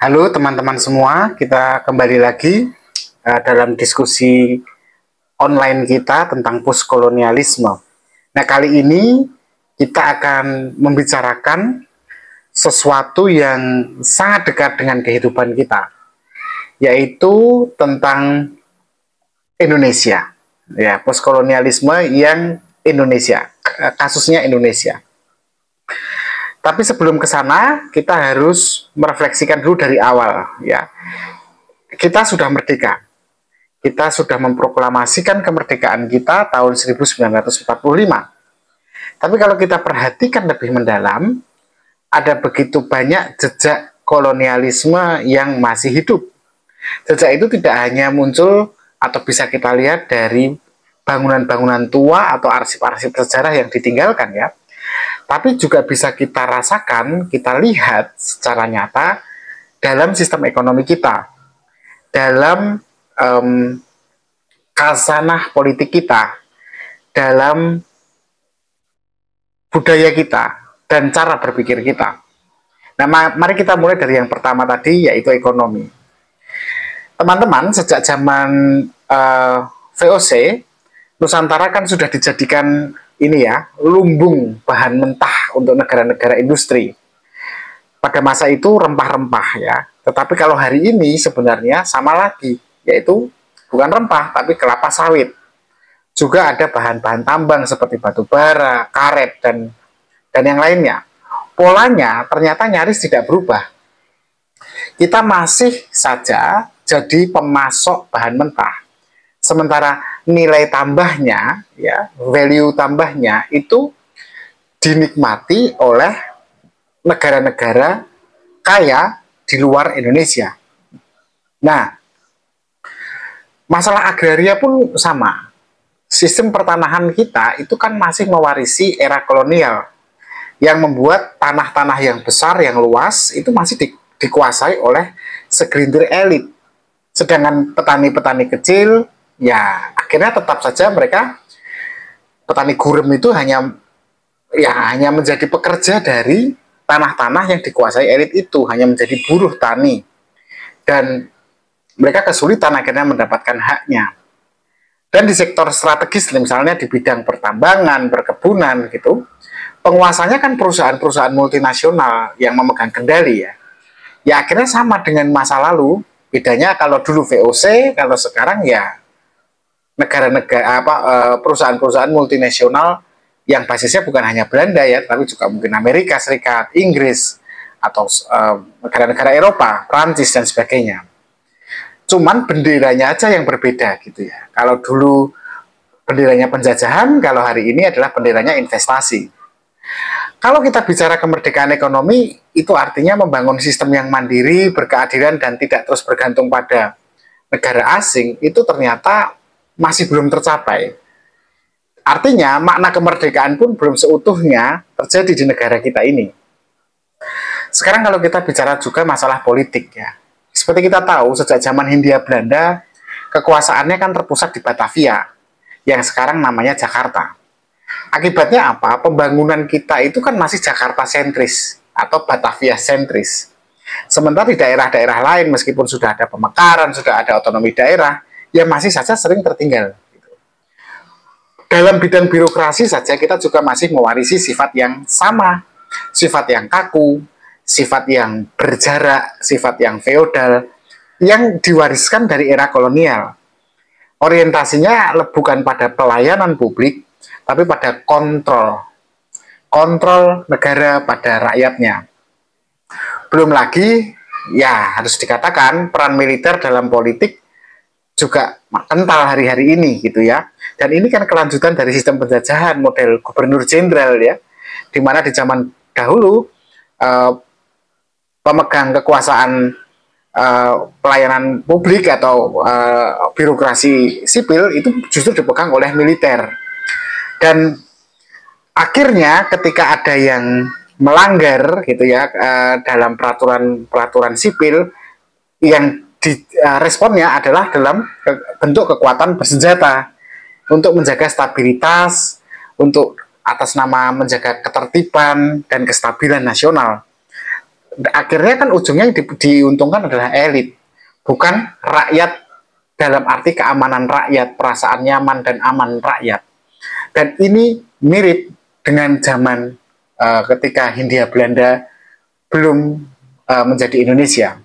Halo teman-teman semua, kita kembali lagi dalam diskusi online kita tentang postkolonialisme. Nah, kali ini kita akan membicarakan sesuatu yang sangat dekat dengan kehidupan kita, yaitu tentang Indonesia. Ya, postkolonialisme yang Indonesia, kasusnya Indonesia. Tapi sebelum ke sana, kita harus merefleksikan dulu dari awal, ya. Kita sudah merdeka. Kita sudah memproklamasikan kemerdekaan kita tahun 1945. Tapi kalau kita perhatikan lebih mendalam, ada begitu banyak jejak kolonialisme yang masih hidup. Jejak itu tidak hanya muncul atau bisa kita lihat dari bangunan-bangunan tua atau arsip-arsip sejarah yang ditinggalkan, ya. Tapi juga bisa kita rasakan, kita lihat secara nyata dalam sistem ekonomi kita, dalam khasanah politik kita, dalam budaya kita, dan cara berpikir kita. Nah, mari kita mulai dari yang pertama tadi, yaitu ekonomi. Teman-teman, sejak zaman VOC, Nusantara kan sudah dijadikan ini ya, lumbung bahan mentah untuk negara-negara industri. Pada masa itu rempah-rempah ya. Tetapi kalau hari ini sebenarnya sama lagi, yaitu bukan rempah tapi kelapa sawit. Juga ada bahan-bahan tambang seperti batu bara, karet dan yang lainnya. Polanya ternyata nyaris tidak berubah. Kita masih saja jadi pemasok bahan mentah. Sementara nilai tambahnya, ya, value tambahnya itu dinikmati oleh negara-negara kaya di luar Indonesia. Nah, masalah agraria pun sama. Sistem pertanahan kita itu kan masih mewarisi era kolonial yang membuat tanah-tanah yang besar, yang luas itu masih dikuasai oleh segelintir elit. Sedangkan petani-petani kecil, ya akhirnya tetap saja mereka petani gurem itu hanya menjadi pekerja dari tanah-tanah yang dikuasai elit itu, hanya menjadi buruh tani, dan mereka kesulitan akhirnya mendapatkan haknya. Dan di sektor strategis, misalnya di bidang pertambangan, perkebunan gitu, penguasanya kan perusahaan-perusahaan multinasional yang memegang kendali ya. Ya akhirnya sama dengan masa lalu. Bedanya kalau dulu VOC, kalau sekarang ya negara-negara perusahaan-perusahaan multinasional yang basisnya bukan hanya Belanda ya, tapi juga mungkin Amerika Serikat, Inggris, atau negara-negara Eropa, Prancis dan sebagainya. Cuman benderanya aja yang berbeda gitu ya. Kalau dulu benderanya penjajahan, kalau hari ini adalah benderanya investasi. Kalau kita bicara kemerdekaan ekonomi, itu artinya membangun sistem yang mandiri, berkeadilan, dan tidak terus bergantung pada negara asing, itu ternyata masih belum tercapai. Artinya, makna kemerdekaan pun belum seutuhnya terjadi di negara kita ini. Sekarang kalau kita bicara juga masalah politik ya. Seperti kita tahu, sejak zaman Hindia Belanda, kekuasaannya kan terpusat di Batavia, yang sekarang namanya Jakarta. Akibatnya apa? Pembangunan kita itu kan masih Jakarta sentris atau Batavia sentris. Sementara di daerah-daerah lain, meskipun sudah ada pemekaran, sudah ada otonomi daerah, ya masih saja sering tertinggal. Dalam bidang birokrasi saja kita juga masih mewarisi sifat yang sama, sifat yang kaku, sifat yang berjarak, sifat yang feodal, yang diwariskan dari era kolonial. Orientasinya bukan pada pelayanan publik, tapi pada kontrol negara pada rakyatnya. Belum lagi, ya harus dikatakan peran militer dalam politik juga kental hari-hari ini gitu ya. Dan ini kan kelanjutan dari sistem penjajahan model gubernur jenderal ya, di mana di zaman dahulu pemegang kekuasaan pelayanan publik atau birokrasi sipil itu justru dipegang oleh militer. Dan akhirnya ketika ada yang melanggar gitu ya dalam peraturan sipil, yang responnya adalah dalam bentuk kekuatan bersenjata untuk menjaga stabilitas, untuk atas nama menjaga ketertiban dan kestabilan nasional. akhirnya kan ujungnya yang diuntungkan adalah elit, bukan rakyat dalam arti keamanan rakyat, perasaan nyaman dan aman rakyat. Dan ini mirip dengan zaman ketika Hindia Belanda belum menjadi Indonesia.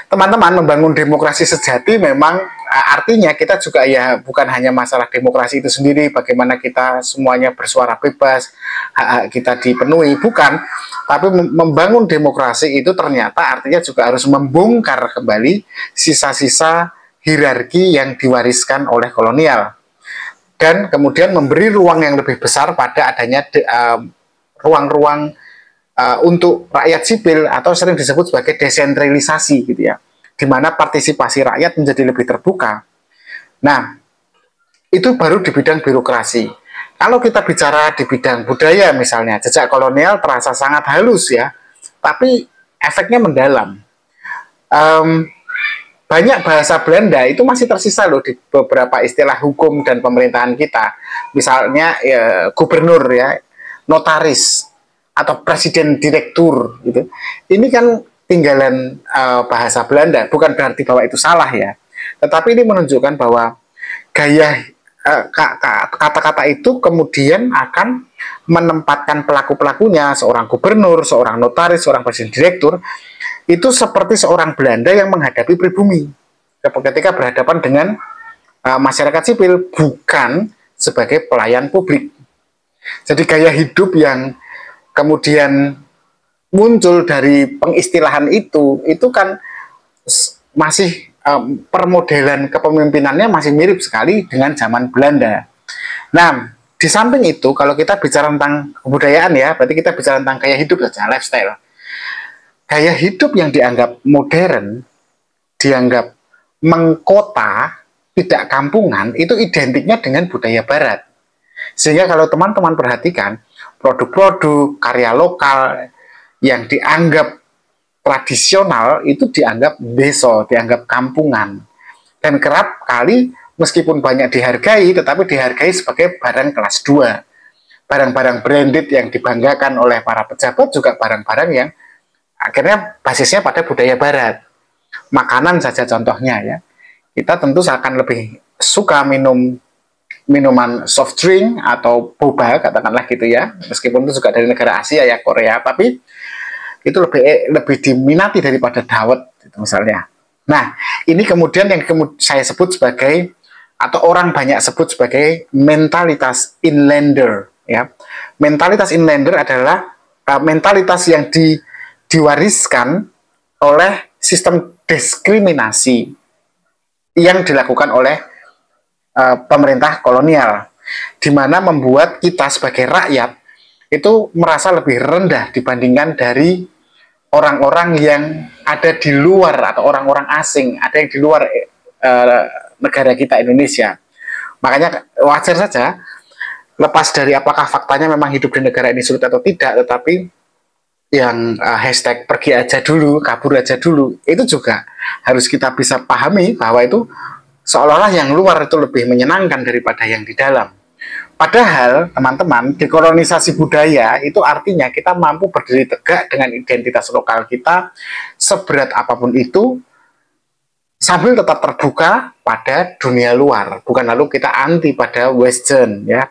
Teman-teman, membangun demokrasi sejati memang artinya kita juga ya bukan hanya masalah demokrasi itu sendiri, bagaimana kita semuanya bersuara bebas, hak-hak kita dipenuhi, bukan. Tapi membangun demokrasi itu ternyata artinya juga harus membongkar kembali sisa-sisa hierarki yang diwariskan oleh kolonial. Dan kemudian memberi ruang yang lebih besar pada adanya ruang-ruang untuk rakyat sipil atau sering disebut sebagai desentralisasi gitu ya, di mana partisipasi rakyat menjadi lebih terbuka. Nah, itu baru di bidang birokrasi. Kalau kita bicara di bidang budaya misalnya, jejak kolonial terasa sangat halus ya, tapi efeknya mendalam. Banyak bahasa Belanda itu masih tersisa loh di beberapa istilah hukum dan pemerintahan kita. Misalnya ya, gubernur ya, notaris, atau presiden direktur gitu. Ini kan tinggalan bahasa Belanda, bukan berarti bahwa itu salah ya. Tetapi ini menunjukkan bahwa gaya kata-kata itu kemudian akan menempatkan pelaku-pelakunya, seorang gubernur, seorang notaris, seorang presiden direktur, itu seperti seorang Belanda yang menghadapi pribumi ketika berhadapan dengan masyarakat sipil, bukan sebagai pelayan publik. Jadi gaya hidup yang kemudian muncul dari pengistilahan itu kan masih permodelan kepemimpinannya masih mirip sekali dengan zaman Belanda. Nah, di samping itu kalau kita bicara tentang kebudayaan ya, berarti kita bicara tentang gaya hidup saja, lifestyle. Gaya hidup yang dianggap modern, dianggap mengkota, tidak kampungan, itu identiknya dengan budaya barat. Sehingga kalau teman-teman perhatikan, produk-produk karya lokal yang dianggap tradisional itu dianggap deso, dianggap kampungan. Dan kerap kali meskipun banyak dihargai, tetapi dihargai sebagai barang kelas 2. Barang-barang branded yang dibanggakan oleh para pejabat juga barang-barang yang akhirnya basisnya pada budaya barat. Makanan saja contohnya ya. Kita tentu akan lebih suka minum minuman soft drink atau boba katakanlah gitu ya, meskipun itu juga dari negara Asia ya, Korea, tapi itu lebih diminati daripada dawet gitu misalnya. Nah, ini kemudian yang saya sebut sebagai atau orang banyak sebut sebagai mentalitas inlander ya. Mentalitas inlander adalah mentalitas yang diwariskan oleh sistem diskriminasi yang dilakukan oleh pemerintah kolonial, di mana membuat kita sebagai rakyat itu merasa lebih rendah dibandingkan dari orang-orang yang ada di luar atau orang-orang asing, ada yang di luar negara kita Indonesia. Makanya wajar saja, lepas dari apakah faktanya memang hidup di negara ini sulit atau tidak, tetapi yang hashtag pergi aja dulu, kabur aja dulu, itu juga harus kita bisa pahami bahwa itu seolah-olah yang luar itu lebih menyenangkan daripada yang di dalam. Padahal, teman-teman, dekolonisasi budaya itu artinya kita mampu berdiri tegak dengan identitas lokal kita, seberat apapun itu, sambil tetap terbuka pada dunia luar. Bukan lalu kita anti pada Western, ya.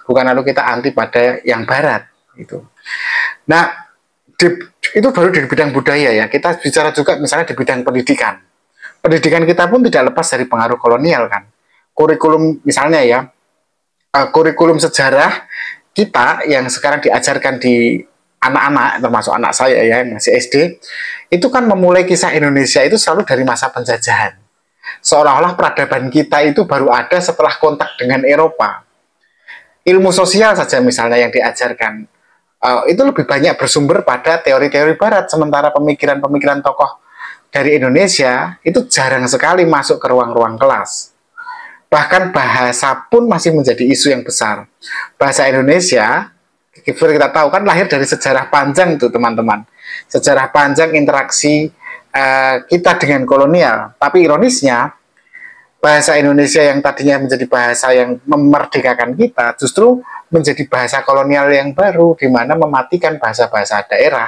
Bukan lalu kita anti pada yang Barat. Gitu. Nah, itu baru di bidang budaya ya. Kita bicara juga misalnya di bidang pendidikan. Pendidikan kita pun tidak lepas dari pengaruh kolonial kan. Kurikulum misalnya ya, kurikulum sejarah kita yang sekarang diajarkan di anak-anak, termasuk anak saya ya yang masih SD, itu kan memulai kisah Indonesia itu selalu dari masa penjajahan. Seolah-olah peradaban kita itu baru ada setelah kontak dengan Eropa. Ilmu sosial saja misalnya yang diajarkan, itu lebih banyak bersumber pada teori-teori Barat, sementara pemikiran-pemikiran tokoh dari Indonesia itu jarang sekali masuk ke ruang-ruang kelas. Bahkan bahasa pun masih menjadi isu yang besar. Bahasa Indonesia, kita tahu kan lahir dari sejarah panjang itu teman-teman. Sejarah panjang interaksi kita dengan kolonial. Tapi ironisnya, bahasa Indonesia yang tadinya menjadi bahasa yang memerdekakan kita, justru menjadi bahasa kolonial yang baru, di mana mematikan bahasa-bahasa daerah,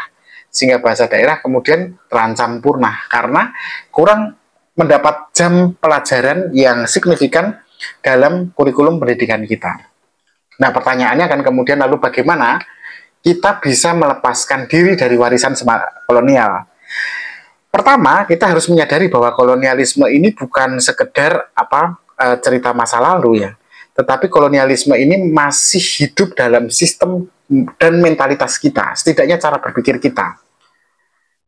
sehingga bahasa daerah kemudian terancam punah karena kurang mendapat jam pelajaran yang signifikan dalam kurikulum pendidikan kita. Nah, pertanyaannya kan kemudian lalu bagaimana kita bisa melepaskan diri dari warisan kolonial? Pertama, kita harus menyadari bahwa kolonialisme ini bukan sekedar cerita masa lalu ya, tetapi kolonialisme ini masih hidup dalam sistem dan mentalitas kita, setidaknya cara berpikir kita.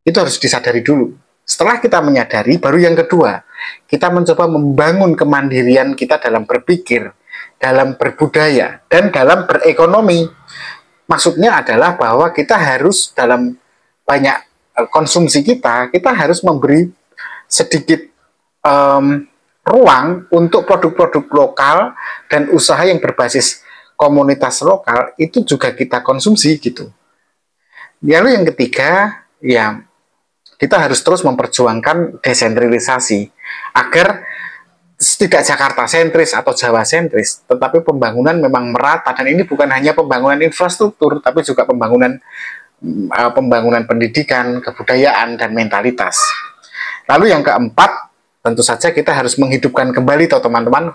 Itu harus disadari dulu. Setelah kita menyadari, baru yang kedua, kita mencoba membangun kemandirian kita dalam berpikir, dalam berbudaya, dan dalam berekonomi. Maksudnya adalah bahwa kita harus dalam banyak konsumsi kita harus memberi sedikit ruang untuk produk-produk lokal dan usaha yang berbasis komunitas lokal itu juga kita konsumsi gitu. Lalu yang ketiga, ya kita harus terus memperjuangkan desentralisasi agar tidak Jakarta sentris atau Jawa sentris, tetapi pembangunan memang merata, dan ini bukan hanya pembangunan infrastruktur, tapi juga pembangunan pendidikan, kebudayaan, dan mentalitas. Lalu yang keempat, tentu saja kita harus menghidupkan kembali teman-teman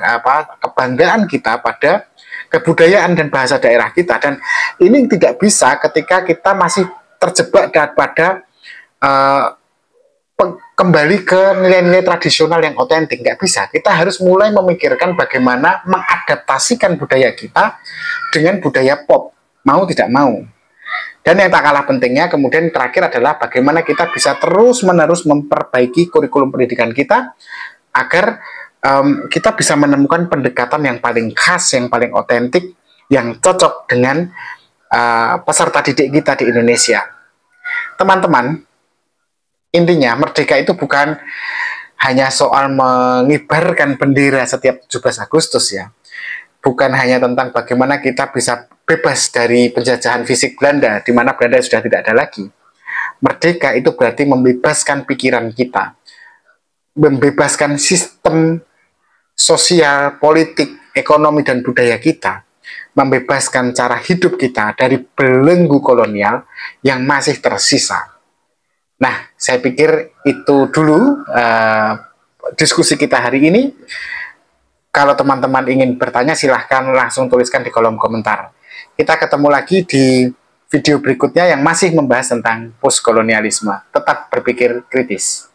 kebanggaan kita pada kebudayaan dan bahasa daerah kita, dan ini tidak bisa ketika kita masih terjebak pada kembali ke nilai-nilai tradisional yang otentik. Nggak bisa, kita harus mulai memikirkan bagaimana mengadaptasikan budaya kita dengan budaya pop, mau tidak mau. Dan yang tak kalah pentingnya kemudian terakhir adalah bagaimana kita bisa terus-menerus memperbaiki kurikulum pendidikan kita agar kita bisa menemukan pendekatan yang paling khas, yang paling otentik, yang cocok dengan peserta didik kita di Indonesia. Teman-teman, intinya merdeka itu bukan hanya soal mengibarkan bendera setiap 17 Agustus ya. Bukan hanya tentang bagaimana kita bisa bebas dari penjajahan fisik Belanda, di mana Belanda sudah tidak ada lagi. Merdeka itu berarti membebaskan pikiran kita, membebaskan sistem sosial, politik, ekonomi, dan budaya kita, membebaskan cara hidup kita dari belenggu kolonial yang masih tersisa. Nah, saya pikir itu dulu diskusi kita hari ini. Kalau teman-teman ingin bertanya, silahkan langsung tuliskan di kolom komentar. Kita ketemu lagi di video berikutnya yang masih membahas tentang postkolonialisme. Tetap berpikir kritis.